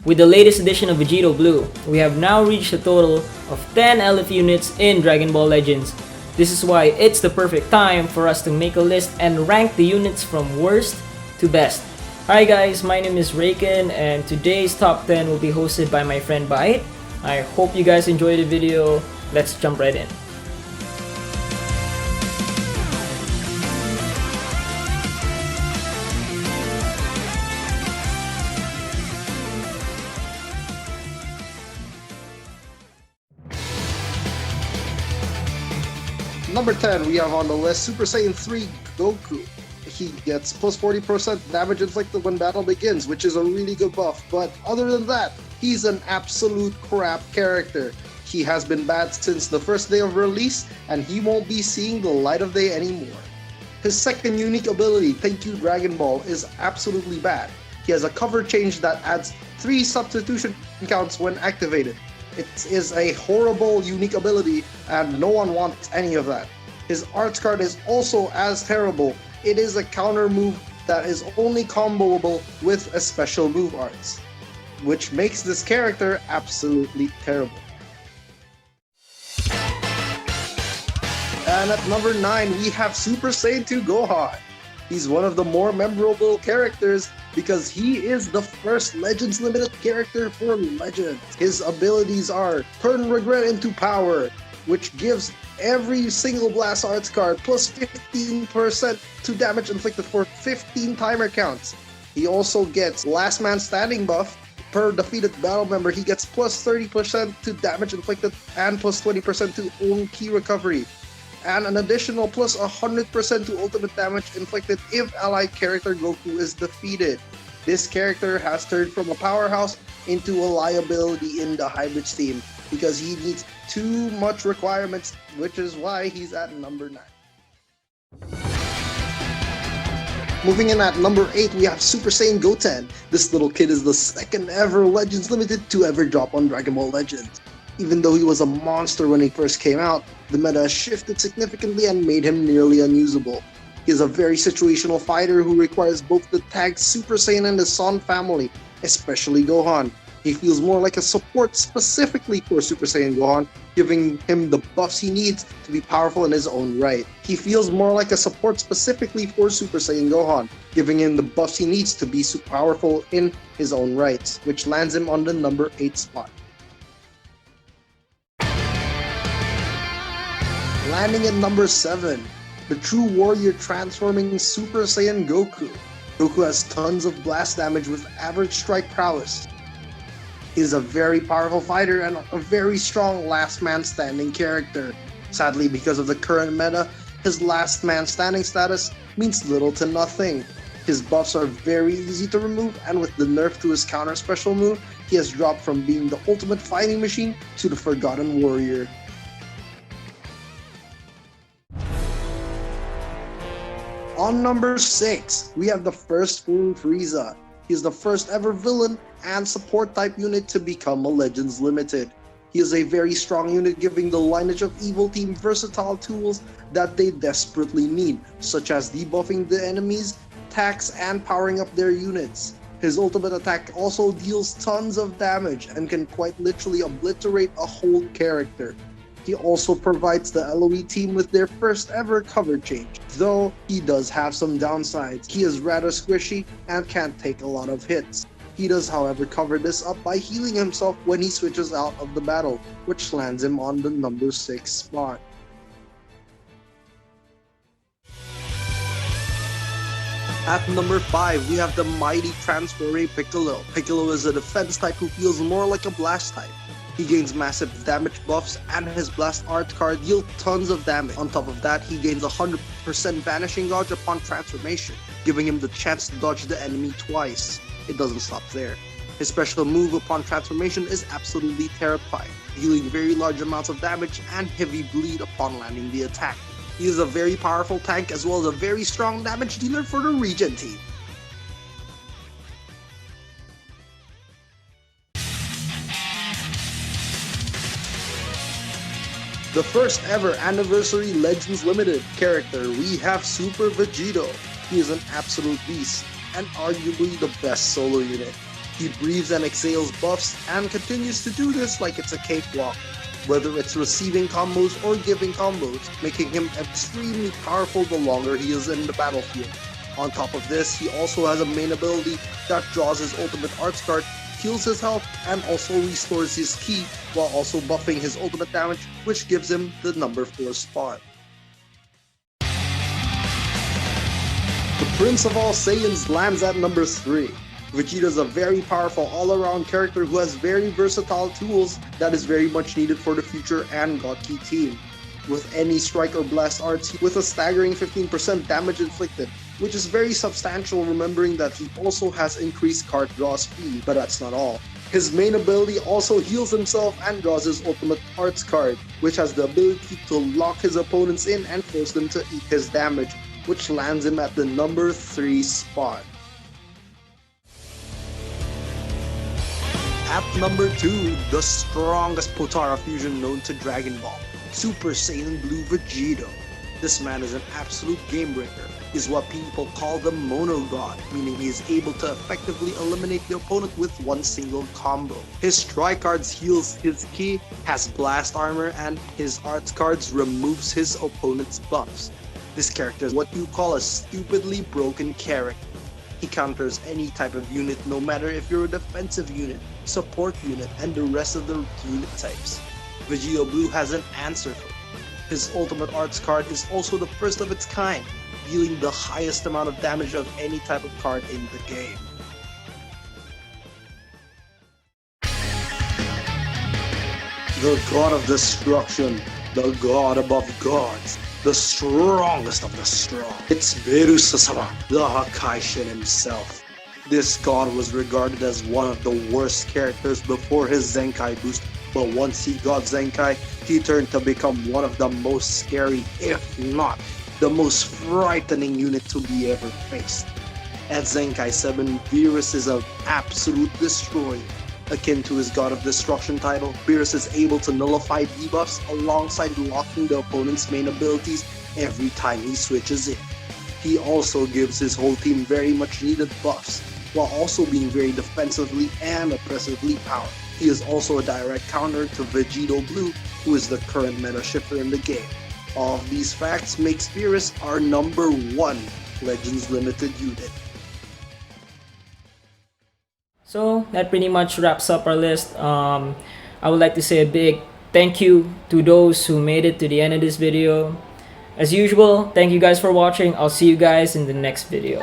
With the latest edition of Vegeta Blue, we have now reached a total of 10 LF units in Dragon Ball Legends. This is why it's the perfect time for us to make a list and rank the units from worst to best. Hi guys, my name is Rayken and today's top 10 will be hosted by my friend Bait. I hope you guys enjoy the video. Let's jump right in. Number 10, we have on the list Super Saiyan 3 Goku. He gets plus 40% damage inflicted when battle begins, which is a really good buff. But other than that, he's an absolute crap character. He has been bad since the first day of release, and he won't be seeing the light of day anymore. His second unique ability, Thank You Dragon Ball, is absolutely bad. He has a cover change that adds 3 substitution counts when activated. It is a horrible unique ability and no one wants any of that. His arts card is also as terrible. It is a counter move that is only comboable with a special move arts, which makes this character absolutely terrible. And at number 9, we have Super Saiyan 2 Gohan. He's one of the more memorable characters because he is the first Legends Limited character for Legends. His abilities are Turn Regret into Power, which gives every single Blast Arts card plus 15% to damage inflicted for 15 timer counts. He also gets Last Man Standing buff. Per defeated battle member, he gets plus 30% to damage inflicted and plus 20% to own key recovery, and an additional plus 100% to ultimate damage inflicted if allied character Goku is defeated. This character has turned from a powerhouse into a liability in the Hybrids team because he needs too much requirements, which is why he's at number 9. Moving in at number 8, we have Super Saiyan Goten. This little kid is the second ever Legends Limited to ever drop on Dragon Ball Legends. Even though he was a monster when he first came out, the meta has shifted significantly and made him nearly unusable. He is a very situational fighter who requires both the tag Super Saiyan and the Son family, especially Gohan. He feels more like a support specifically for Super Saiyan Gohan, giving him the buffs he needs to be powerful in his own right. He feels more like a support specifically for Super Saiyan Gohan, giving him the buffs he needs to be super powerful in his own rights, which lands him on the number 8 spot. Landing at number 7, the true warrior transforming Super Saiyan Goku. Goku has tons of blast damage with average strike prowess. He is a very powerful fighter and a very strong last man standing character. Sadly, because of the current meta, his last man standing status means little to nothing. His buffs are very easy to remove, and with the nerf to his counter special move, he has dropped from being the ultimate fighting machine to the forgotten warrior. On number 6, we have the first full Frieza. He is the first ever villain and support type unit to become a Legends Limited. He is a very strong unit, giving the lineage of Evil Team versatile tools that they desperately need, such as debuffing the enemies, attacks, and powering up their units. His ultimate attack also deals tons of damage and can quite literally obliterate a whole character. He also provides the LOE team with their first ever cover change, though he does have some downsides. He is rather squishy and can't take a lot of hits. He does, however, cover this up by healing himself when he switches out of the battle, which lands him on the number 6 spot. At number 5, we have the mighty Transforme Piccolo. Piccolo is a defense type who feels more like a blast type. He gains massive damage buffs and his blast art card deals tons of damage. On top of that, he gains 100% vanishing dodge upon transformation, giving him the chance to dodge the enemy twice. It doesn't stop there. His special move upon transformation is absolutely terrifying, dealing very large amounts of damage and heavy bleed upon landing the attack. He is a very powerful tank as well as a very strong damage dealer for the Regen team. The first ever Anniversary Legends Limited character, we have Super Vegeta. He is an absolute beast and arguably the best solo unit. He breathes and exhales buffs and continues to do this like it's a cakewalk, whether it's receiving combos or giving combos, making him extremely powerful the longer he is in the battlefield. On top of this, he also has a main ability that draws his ultimate arts card, heals his health, and also restores his ki while also buffing his ultimate damage, which gives him the number 4 spot. The Prince of All Saiyans lands at number 3. Vegeta is a very powerful all-around character who has very versatile tools that is very much needed for the future and God Ki team. With any strike or blast arts with a staggering 15% damage inflicted, which is very substantial remembering that he also has increased card draw speed, but that's not all. His main ability also heals himself and draws his ultimate arts card, which has the ability to lock his opponents in and force them to eat his damage, which lands him at the number 3 spot. At number 2, the strongest Potara fusion known to Dragon Ball, Super Saiyan Blue Vegeta. This man is an absolute game breaker. Is what people call the Mono God, meaning he is able to effectively eliminate the opponent with one single combo. His strike cards heals his ki, has blast armor, and his arts cards removes his opponent's buffs. This character is what you call a stupidly broken character. He counters any type of unit, no matter if you're a defensive unit, support unit, and the rest of the unit types. Vegeta Blue has an answer for it. His ultimate arts card is also the first of its kind, dealing the highest amount of damage of any type of card in the game. The God of Destruction, the God above gods, the strongest of the strong. It's beerus, the Hakaishin himself. This god was regarded as one of the worst characters before his Zenkai boost, but once he got Zenkai, he turned to become one of the most scary, if not the most frightening unit to be ever faced. At Zenkai 7, Beerus is an absolute destroyer. Akin to his God of Destruction title, Beerus is able to nullify debuffs alongside locking the opponent's main abilities every time he switches in. He also gives his whole team very much needed buffs, while also being very defensively and oppressively powerful. He is also a direct counter to Vegeta Blue, who is the current meta shifter in the game. All of these facts makes Beerus our number 1 Legends Limited unit. So that pretty much wraps up our list. I would like to say a big thank you to those who made it to the end of this video. As usual, thank you guys for watching. I'll see you guys in the next video.